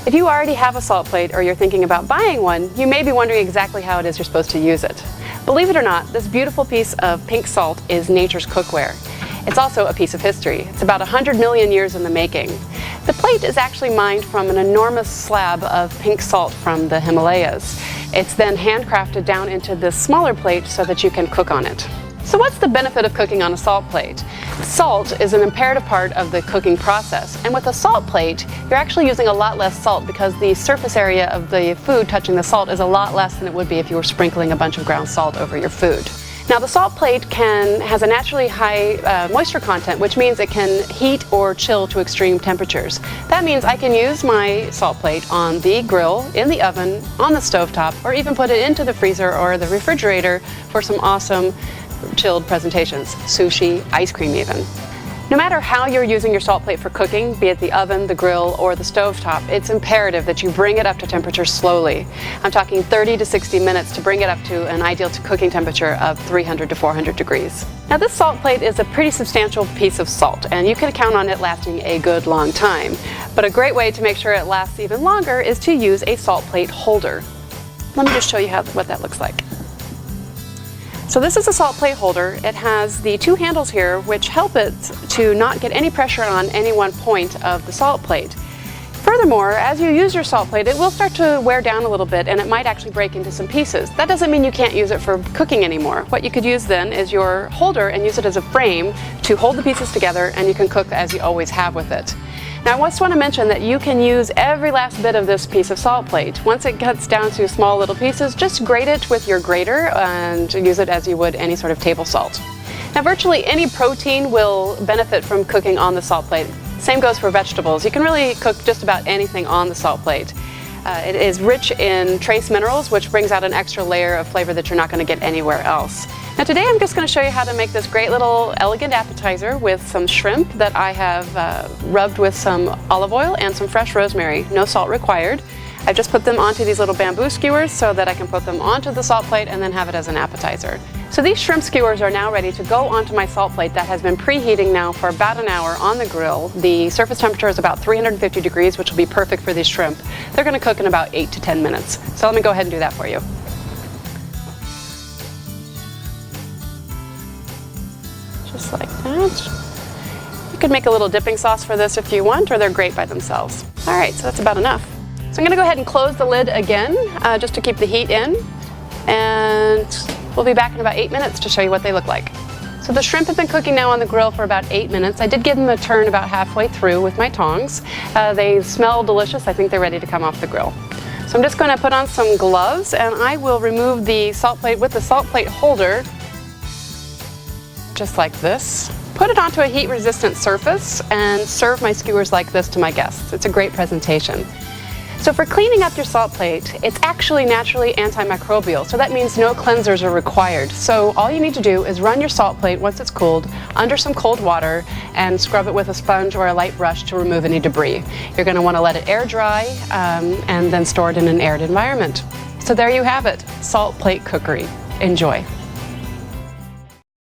If you already have a salt plate or you're thinking about buying one, you may be wondering exactly how it is you're supposed to use it. Believe it or not, this beautiful piece of pink salt is nature's cookware. It's also a piece of history. It's about 100 million years in the making. The plate is actually mined from an enormous slab of pink salt from the Himalayas. It's then handcrafted down into this smaller plate so that you can cook on it. So what's the benefit of cooking on a salt plate? Salt is an imperative part of the cooking process, and with a salt plate, you're actually using a lot less salt because the surface area of the food touching the salt is a lot less than it would be if you were sprinkling a bunch of ground salt over your food. Now the salt plate has a naturally high moisture content, which means it can heat or chill to extreme temperatures. That means I can use my salt plate on the grill, in the oven, on the stovetop, or even put it into the freezer or the refrigerator for some awesome chilled presentations, sushi, ice cream even. No matter how you're using your salt plate for cooking, be it the oven, the grill, or the stovetop, it's imperative that you bring it up to temperature slowly. I'm talking 30 to 60 minutes to bring it up to an ideal cooking temperature of 300 to 400 degrees. Now this salt plate is a pretty substantial piece of salt, and you can count on it lasting a good long time. But a great way to make sure it lasts even longer is to use a salt plate holder. Let me just show you what that looks like. So this is a salt plate holder. It has the two handles here which help it to not get any pressure on any one point of the salt plate. Furthermore, as you use your salt plate, it will start to wear down a little bit and it might actually break into some pieces. That doesn't mean you can't use it for cooking anymore. What you could use then is your holder and use it as a frame to hold the pieces together, and you can cook as you always have with it. Now I just want to mention that you can use every last bit of this piece of salt plate. Once it gets down to small little pieces, just grate it with your grater and use it as you would any sort of table salt. Now virtually any protein will benefit from cooking on the salt plate. Same goes for vegetables. You can really cook just about anything on the salt plate. It is rich in trace minerals, which brings out an extra layer of flavor that you're not going to get anywhere else. Now today I'm just going to show you how to make this great little elegant appetizer with some shrimp that I have rubbed with some olive oil and some fresh rosemary. No salt required. I've just put them onto these little bamboo skewers so that I can put them onto the salt plate and then have it as an appetizer. So these shrimp skewers are now ready to go onto my salt plate that has been preheating now for about an hour on the grill. The surface temperature is about 350 degrees, which will be perfect for these shrimp. They're going to cook in about 8 to 10 minutes. So let me go ahead and do that for you. Just like that. You could make a little dipping sauce for this if you want, or they're great by themselves. All right, so that's about enough. So I'm going to go ahead and close the lid again, just to keep the heat in, and we'll be back in about 8 minutes to show you what they look like. So the shrimp have been cooking now on the grill for about 8 minutes. I did give them a turn about halfway through with my tongs. They smell delicious. I think they're ready to come off the grill. So I'm just going to put on some gloves, and I will remove the salt plate with the salt plate holder, just like this. Put it onto a heat-resistant surface and serve my skewers like this to my guests. It's a great presentation. So for cleaning up your salt plate, it's actually naturally antimicrobial, so that means no cleansers are required. So all you need to do is run your salt plate once it's cooled under some cold water and scrub it with a sponge or a light brush to remove any debris. You're going to want to let it air dry and then store it in an aired environment. So there you have it, salt plate cookery. Enjoy.